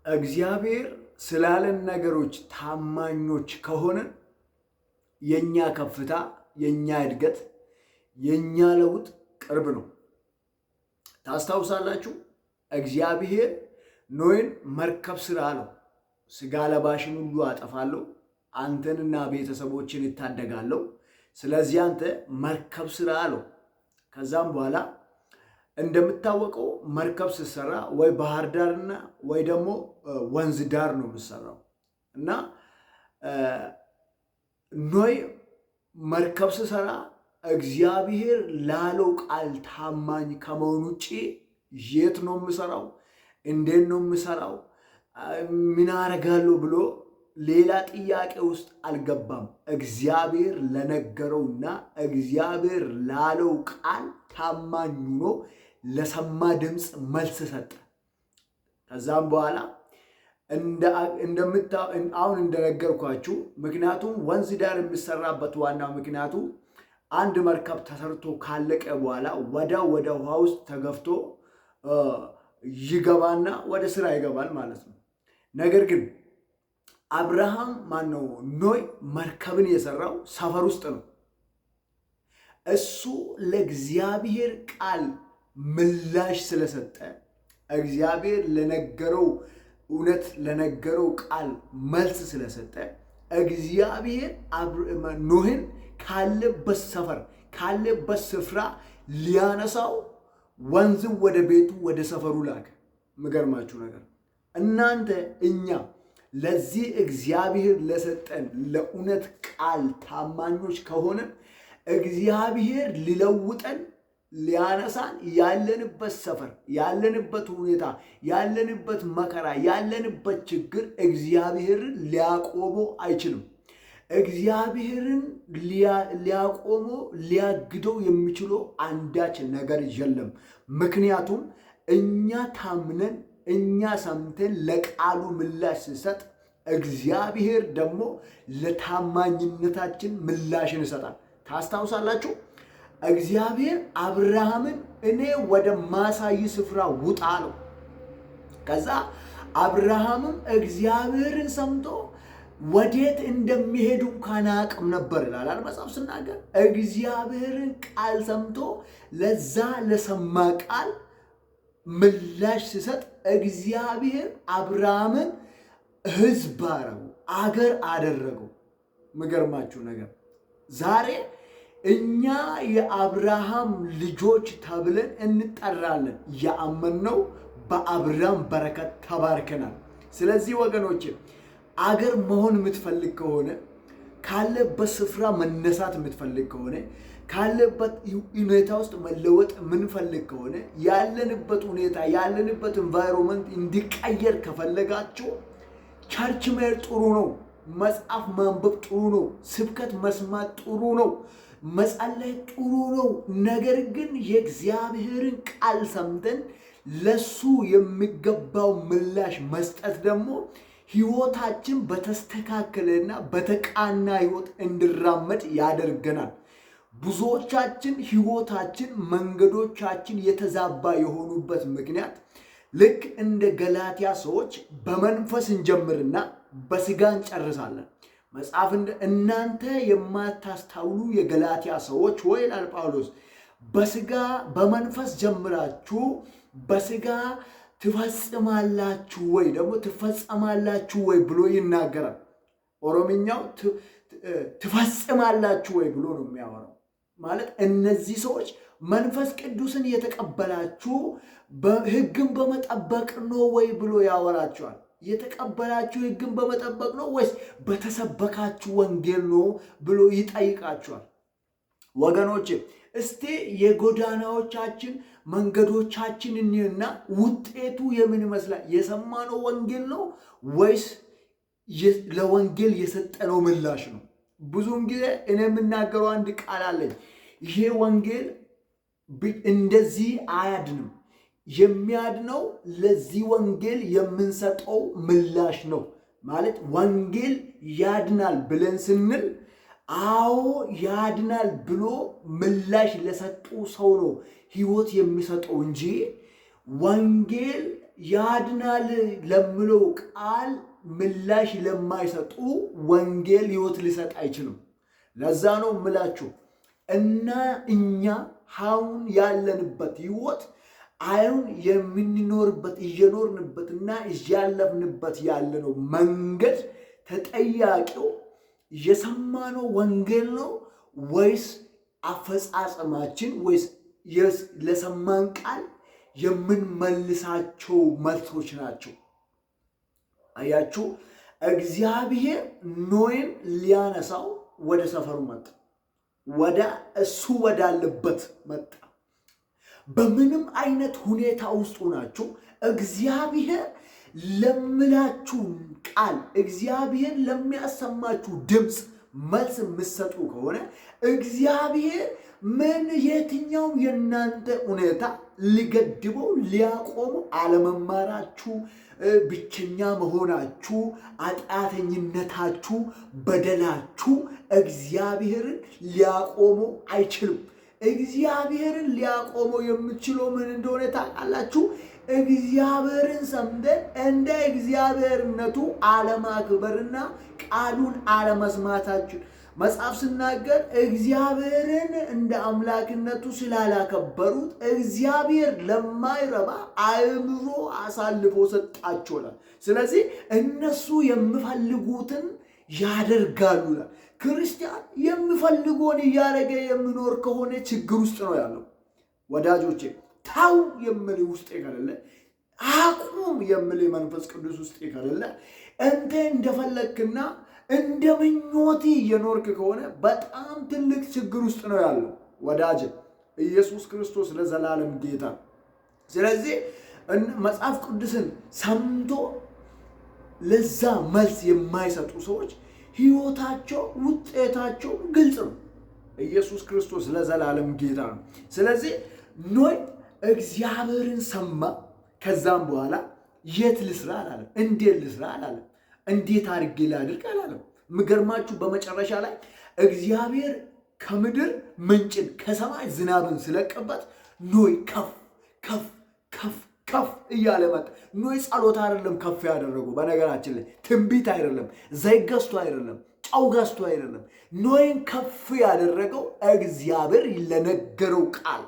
እግዚአብሔር ስላለን ነገሮች ታማኞች ከሆነን የኛ ከፍታ፣ የኛ እድገት፣ የኛ ለውጥ ቅርብ ነው። ታስታውሳላችሁ? እግዚአብሔር ኖይን መርከብ ስራ አለው። ስጋ ለባሽን ሁሉ አጠፋለሁ፣ አንተንና ቤተሰቦችን እታደጋለሁ። ስለዚህ አንተ መርከብ ስራ አለው። ከዛም በኋላ እንደምታወቀው መርከብ ስትሰራ ወይ ባህር ዳርና ወይ ደግሞ ወንዝ ዳር ነው የምትሰራው እና ኖይ መርከብ ስትሰራ እግዚአብሔር ላለው ቃል ታማኝ ከመሆኑ ውጭ የት ነው የምሰራው፣ እንዴት ነው የምሰራው፣ ምን አደርጋለሁ ብሎ ሌላ ጥያቄ ውስጥ አልገባም። እግዚአብሔር ለነገረውና እግዚአብሔር ላለው ቃል ታማኝ ሆኖ ለሰማ ድምፅ መልስ ሰጠ። ከዛም በኋላ አሁን እንደነገርኳችሁ ምክንያቱም ወንዝ ዳር የሚሰራበት ዋና ምክንያቱ አንድ መርከብ ተሰርቶ ካለቀ በኋላ ወደ ውሃ ውስጥ ተገፍቶ ይገባና ወደ ስራ ይገባል ማለት ነው። ነገር ግን አብርሃም ማነው ኖይ መርከብን የሰራው ሰፈር ውስጥ ነው። እሱ ለእግዚአብሔር ቃል ምላሽ ስለሰጠ እግዚአብሔር ለነገረው እውነት ለነገረው ቃል መልስ ስለሰጠ እግዚአብሔር ኖህን ካለበት ሰፈር ካለበት ስፍራ ሊያነሳው ወንዝን ወደ ቤቱ ወደ ሰፈሩ ላከ። ምገርማችሁ ነገር እናንተ እኛ ለዚህ እግዚአብሔር ለሰጠን ለእውነት ቃል ታማኞች ከሆነ እግዚአብሔር ሊለውጠን ሊያነሳን ያለንበት ሰፈር ያለንበት ሁኔታ ያለንበት መከራ ያለንበት ችግር እግዚአብሔርን ሊያቆሞ አይችልም። እግዚአብሔርን ሊያቆሞ ሊያግደው የሚችለው አንዳች ነገር የለም። ምክንያቱም እኛ ታምነን እኛ ሰምተን ለቃሉ ምላሽ ሲሰጥ እግዚአብሔር ደግሞ ለታማኝነታችን ምላሽን ይሰጣል። ታስታውሳላችሁ? እግዚአብሔር አብርሃምን እኔ ወደ ማሳይ ስፍራ ውጣ አለው። ከዛ አብርሃምም እግዚአብሔርን ሰምቶ ወዴት እንደሚሄዱ እንኳን አያውቅም ነበር ይላል መጽሐፍ ሲናገር። እግዚአብሔርን ቃል ሰምቶ ለዛ ለሰማ ቃል ምላሽ ሲሰጥ እግዚአብሔር አብርሃምን ሕዝብ አደረገው፣ አገር አደረገው። ምገርማችሁ ነገር ዛሬ እኛ የአብርሃም ልጆች ተብለን እንጠራለን። ያመንነው በአብርሃም በረከት ተባርከናል። ስለዚህ ወገኖች አገር መሆን የምትፈልግ ከሆነ ካለበት ስፍራ መነሳት የምትፈልግ ከሆነ ካለበት ሁኔታ ውስጥ መለወጥ የምንፈልግ ከሆነ ያለንበት ሁኔታ ያለንበት ኤንቫይሮንመንት እንዲቀየር ከፈለጋችሁ ቸርች መሄድ ጥሩ ነው። መጽሐፍ ማንበብ ጥሩ ነው። ስብከት መስማት ጥሩ ነው። መጸለይ ጥሩ ነው። ነገር ግን የእግዚአብሔርን ቃል ሰምተን ለሱ የሚገባው ምላሽ መስጠት ደግሞ ህይወታችን በተስተካከለና በተቃና ህይወት እንዲራመድ ያደርገናል። ብዙዎቻችን ህይወታችን መንገዶቻችን የተዛባ የሆኑበት ምክንያት ልክ እንደ ገላትያ ሰዎች በመንፈስ እንጀምርና በስጋ እንጨርሳለን። መጽሐፍ እናንተ የማታስተውሉ የገላትያ ሰዎች ወይ ይላል ጳውሎስ፣ በስጋ በመንፈስ ጀምራችሁ በስጋ ትፈጽማላችሁ ወይ ደግሞ ትፈጸማላችሁ ወይ ብሎ ይናገራል። ኦሮምኛው ትፈጽማላችሁ ወይ ብሎ ነው የሚያወራው። ማለት እነዚህ ሰዎች መንፈስ ቅዱስን የተቀበላችሁ ህግን በመጠበቅ ነው ወይ ብሎ ያወራቸዋል። የተቀበላችሁ ህግን በመጠበቅ ነው ወይስ በተሰበካችሁ ወንጌል ነው ብሎ ይጠይቃቸዋል። ወገኖች እስቲ የጎዳናዎቻችን መንገዶቻችን እንየና ውጤቱ የምን ይመስላል? የሰማነው ወንጌል ነው ወይስ ለወንጌል የሰጠነው ምላሽ ነው? ብዙውን ጊዜ እኔ የምናገረው አንድ ቃል አለኝ። ይሄ ወንጌል እንደዚህ አያድንም። የሚያድነው ለዚህ ወንጌል የምንሰጠው ምላሽ ነው። ማለት ወንጌል ያድናል ብለን ስንል አዎ ያድናል ብሎ ምላሽ ለሰጡ ሰው ነው ህይወት የሚሰጠው እንጂ ወንጌል ያድናል ለምለው ቃል ምላሽ ለማይሰጡ ወንጌል ሕይወት ሊሰጥ አይችልም። ለዛ ነው ምላችሁ እና እኛ አሁን ያለንበት ሕይወት አሁን የምንኖርበት እየኖርንበትና እያለፍንበት ያለነው መንገድ ተጠያቂው የሰማነው ወንጌል ነው ወይስ አፈጻጸማችን ወይስ ለሰማን ቃል የምንመልሳቸው መልሶች ናቸው? አያችሁ፣ እግዚአብሔር ኖይን ሊያነሳው ወደ ሰፈሩ መጣ፣ ወደ እሱ ወዳለበት መጣ። በምንም አይነት ሁኔታ ውስጥ ሆናችሁ እግዚአብሔር ለምላችሁ ቃል እግዚአብሔር ለሚያሰማችሁ ድምፅ መልስ የምትሰጡ ከሆነ እግዚአብሔር ምን የትኛውም የእናንተ ሁኔታ ሊገድበው ሊያቆሙ አለመማራችሁ፣ ብቸኛ መሆናችሁ፣ ኃጢአተኝነታችሁ፣ በደላችሁ እግዚአብሔርን ሊያቆሙ አይችልም። እግዚአብሔርን ሊያቆመው የምችለው ምን እንደሆነ ታውቃላችሁ? እግዚአብሔርን ሰምተን እንደ እግዚአብሔርነቱ አለማክበርና ቃሉን አለመስማታችን። መጽሐፍ ሲናገር እግዚአብሔርን እንደ አምላክነቱ ስላላከበሩት እግዚአብሔር ለማይረባ አእምሮ አሳልፎ ሰጣቸዋል። ስለዚህ እነሱ የሚፈልጉትን ያደርጋሉ። ክርስቲያን የሚፈልገውን እያደረገ የሚኖር ከሆነ ችግር ውስጥ ነው ያለው። ወዳጆቼ ታው የሚል ውስጥ ከሌለ፣ አቁም የሚል መንፈስ ቅዱስ ውስጥ ከሌለ፣ እንተ እንደፈለግክና እንደ ምኞት እየኖርክ ከሆነ በጣም ትልቅ ችግር ውስጥ ነው ያለው ወዳጅ። ኢየሱስ ክርስቶስ ለዘላለም ጌታ። ስለዚህ መጽሐፍ ቅዱስን ሰምቶ ለዛ መልስ የማይሰጡ ሰዎች ሕይወታቸው ውጤታቸው ግልጽ ነው። ኢየሱስ ክርስቶስ ለዘላለም ጌታ ነው። ስለዚህ ኖይ እግዚአብሔርን ሰማ። ከዛም በኋላ የት ልስራ አላለም፣ እንዴት ልስራ አላለም፣ እንዴት አድርጌ ላድርግ አላለም። ምገርማችሁ በመጨረሻ ላይ እግዚአብሔር ከምድር ምንጭን ከሰማይ ዝናብን ስለቀበት ኖይ ከፍ ከፍ ከፍ ከፍ እያለ መጣ። ኖይ ጸሎት አይደለም ከፍ ያደረገው። በነገራችን ላይ ትንቢት አይደለም፣ ዘይት ገዝቶ አይደለም፣ ጨው ገዝቶ አይደለም። ኖይን ከፍ ያደረገው እግዚአብሔር ለነገረው ቃል፣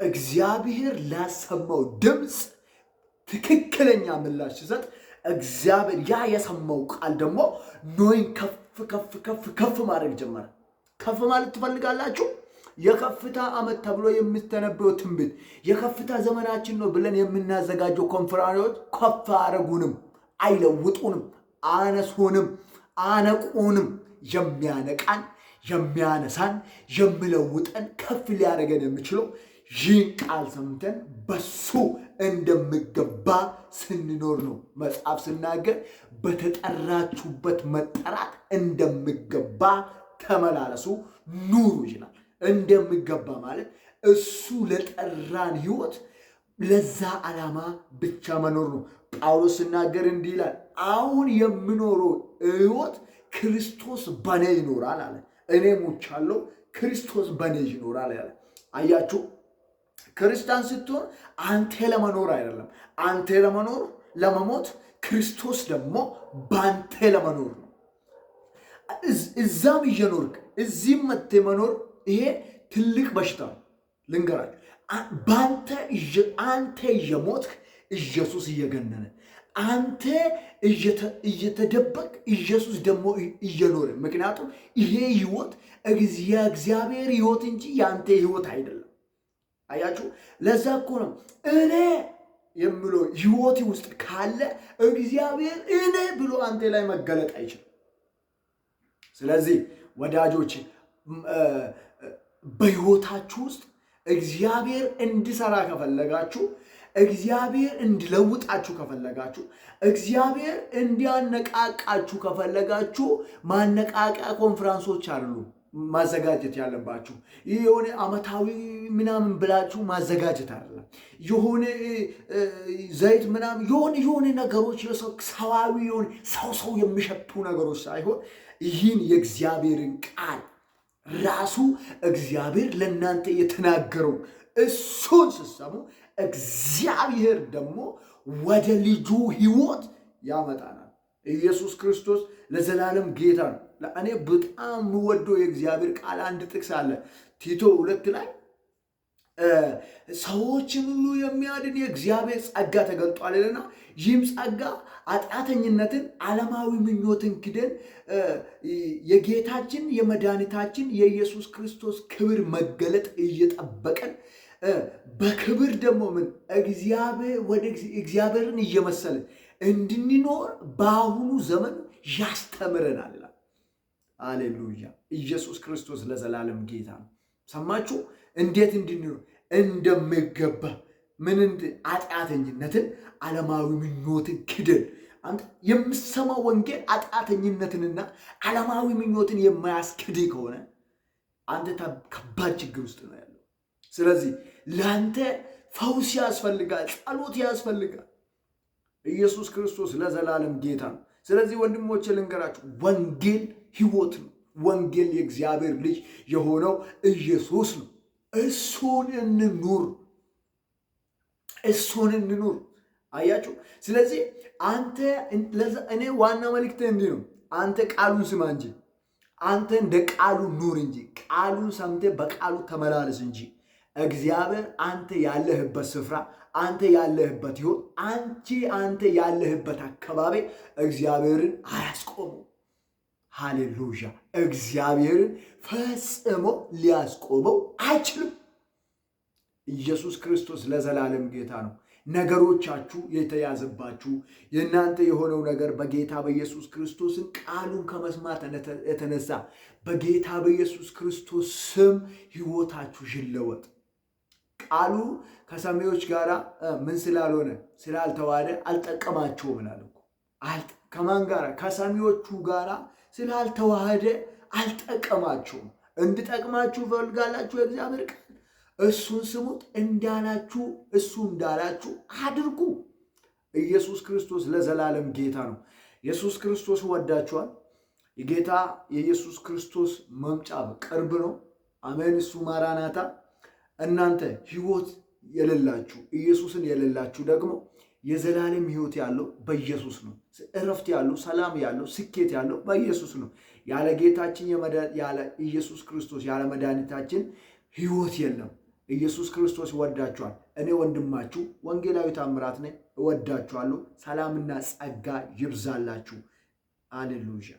እግዚአብሔር ላሰማው ድምፅ ትክክለኛ ምላሽ ሲሰጥ እግዚአብሔር ያ የሰማው ቃል ደግሞ ኖይን ከፍ ከፍ ከፍ ከፍ ማድረግ ጀመረ። ከፍ ማለት ትፈልጋላችሁ? የከፍታ ዓመት ተብሎ የምትነበየው ትንቢት የከፍታ ዘመናችን ነው ብለን የምናዘጋጀው ኮንፈረንሶች ከፍ አረጉንም፣ አይለውጡንም፣ አነሱንም፣ አነቁንም። የሚያነቃን የሚያነሳን የሚለውጠን ከፍ ሊያደርገን የሚችለው ይህን ቃል ሰምተን በሱ እንደሚገባ ስንኖር ነው። መጽሐፍ ሲናገር በተጠራችሁበት መጠራት እንደሚገባ ተመላለሱ ኑሩ ይላል። እንደሚገባ ማለት እሱ ለጠራን ሕይወት ለዛ ዓላማ ብቻ መኖር ነው። ጳውሎስ ሲናገር እንዲህ ይላል፣ አሁን የምኖረው ሕይወት ክርስቶስ በኔ ይኖራል አለ። እኔ ሞቻለሁ፣ ክርስቶስ በኔ ይኖራል አለ። አያችሁ፣ ክርስቲያን ስትሆን አንተ ለመኖር አይደለም፣ አንተ ለመኖር ለመሞት፣ ክርስቶስ ደግሞ በአንተ ለመኖር ነው። እዛም እየኖርክ እዚህም መጥተህ መኖር ይሄ ትልቅ በሽታ ነው። ልንገራችሁ፣ አንተ እየሞትክ ኢየሱስ እየገነነ፣ አንተ እየተደበቅ ኢየሱስ ደግሞ እየኖረ። ምክንያቱም ይሄ ህይወት እግዚአብሔር ህይወት እንጂ የአንተ ህይወት አይደለም። አያችሁ፣ ለዛ እኮ ነው እኔ የምለው ህይወት ውስጥ ካለ እግዚአብሔር እኔ ብሎ አንተ ላይ መገለጥ አይችልም። ስለዚህ ወዳጆች በህይወታችሁ ውስጥ እግዚአብሔር እንዲሰራ ከፈለጋችሁ፣ እግዚአብሔር እንዲለውጣችሁ ከፈለጋችሁ፣ እግዚአብሔር እንዲያነቃቃችሁ ከፈለጋችሁ ማነቃቂያ ኮንፈረንሶች አሉ ማዘጋጀት ያለባችሁ። ይህ የሆነ ዓመታዊ ምናምን ብላችሁ ማዘጋጀት አይደለም። የሆነ ዘይት ምናምን የሆነ ነገሮች ሰዋዊ የሆነ ሰው የሚሸቱ ነገሮች ሳይሆን ይህን የእግዚአብሔርን ቃል ራሱ እግዚአብሔር ለእናንተ የተናገረው እሱን ስትሰሙ እግዚአብሔር ደግሞ ወደ ልጁ ሕይወት ያመጣናል። ኢየሱስ ክርስቶስ ለዘላለም ጌታ ነው። እኔ በጣም የምወደው የእግዚአብሔር ቃል አንድ ጥቅስ አለ ቲቶ 2 ላይ ሰዎችን ሁሉ የሚያድን የእግዚአብሔር ጸጋ ተገልጧልና ይህም ጸጋ ኃጢአተኝነትን፣ ዓለማዊ ምኞትን ክደን የጌታችን የመድኃኒታችን የኢየሱስ ክርስቶስ ክብር መገለጥ እየጠበቀን በክብር ደግሞ እግዚአብሔርን እየመሰልን እንድንኖር በአሁኑ ዘመን ያስተምረናል። ሃሌሉያ! ኢየሱስ ክርስቶስ ለዘላለም ጌታ ነው። ሰማችሁ? እንዴት እንድንኖር እንደሚገባ ኃጢአተኝነትን፣ ዓለማዊ ምኞትን ክደን። አንተ የምትሰማው ወንጌል ኃጢአተኝነትንና ዓለማዊ ምኞትን የማያስክድ ከሆነ አንተ ከባድ ችግር ውስጥ ነው ያለው። ስለዚህ ለአንተ ፈውስ ያስፈልጋል፣ ጸሎት ያስፈልጋል። ኢየሱስ ክርስቶስ ለዘላለም ጌታ ነው። ስለዚህ ወንድሞቼ ልንገራችሁ፣ ወንጌል ሕይወት ነው። ወንጌል የእግዚአብሔር ልጅ የሆነው ኢየሱስ ነው። እሱን እንኑር፣ እሱን እንኑር። አያችሁ? ስለዚህ እኔ ዋና መልእክት እንዲህ ነው። አንተ ቃሉን ስማ እንጂ፣ አንተ እንደ ቃሉ ኑር እንጂ፣ ቃሉን ሰምተ በቃሉ ተመላለስ እንጂ እግዚአብሔር አንተ ያለህበት ስፍራ፣ አንተ ያለህበት ሕይወት፣ አንተ ያለህበት አካባቢ እግዚአብሔርን አያስቆሙ። ሃሌሉያ! እግዚአብሔርን ፈጽሞ ሊያስቆመው አይችልም። ኢየሱስ ክርስቶስ ለዘላለም ጌታ ነው። ነገሮቻችሁ የተያዘባችሁ የእናንተ የሆነው ነገር በጌታ በኢየሱስ ክርስቶስን ቃሉን ከመስማት የተነሳ በጌታ በኢየሱስ ክርስቶስ ስም ሕይወታችሁ ይለወጥ። ቃሉ ከሰሚዎች ጋር ምን ስላልሆነ ስላልተዋሃደ አልጠቀማቸውም እላለሁ። ከማን ጋር? ከሰሚዎቹ ጋር ስላልተዋሃደ አልጠቀማቸውም። እንድጠቅማችሁ ፈልጋላችሁ የእግዚአብሔር ቃል እሱን ስሙት፣ እንዳላችሁ እሱ እንዳላችሁ አድርጉ። ኢየሱስ ክርስቶስ ለዘላለም ጌታ ነው። ኢየሱስ ክርስቶስ ወዳችኋል። የጌታ የኢየሱስ ክርስቶስ መምጫ ቅርብ ነው። አሜን። እሱ ማራናታ። እናንተ ሕይወት የሌላችሁ ኢየሱስን የሌላችሁ ደግሞ የዘላለም ሕይወት ያለው በኢየሱስ ነው። እረፍት ያለው፣ ሰላም ያለው፣ ስኬት ያለው በኢየሱስ ነው። ያለ ጌታችን ያለ ኢየሱስ ክርስቶስ ያለ መድኃኒታችን ሕይወት የለም። ኢየሱስ ክርስቶስ ይወዳችኋል። እኔ ወንድማችሁ ወንጌላዊ ታምራት ነኝ። እወዳችኋለሁ። ሰላምና ጸጋ ይብዛላችሁ። ሃሌሉያ።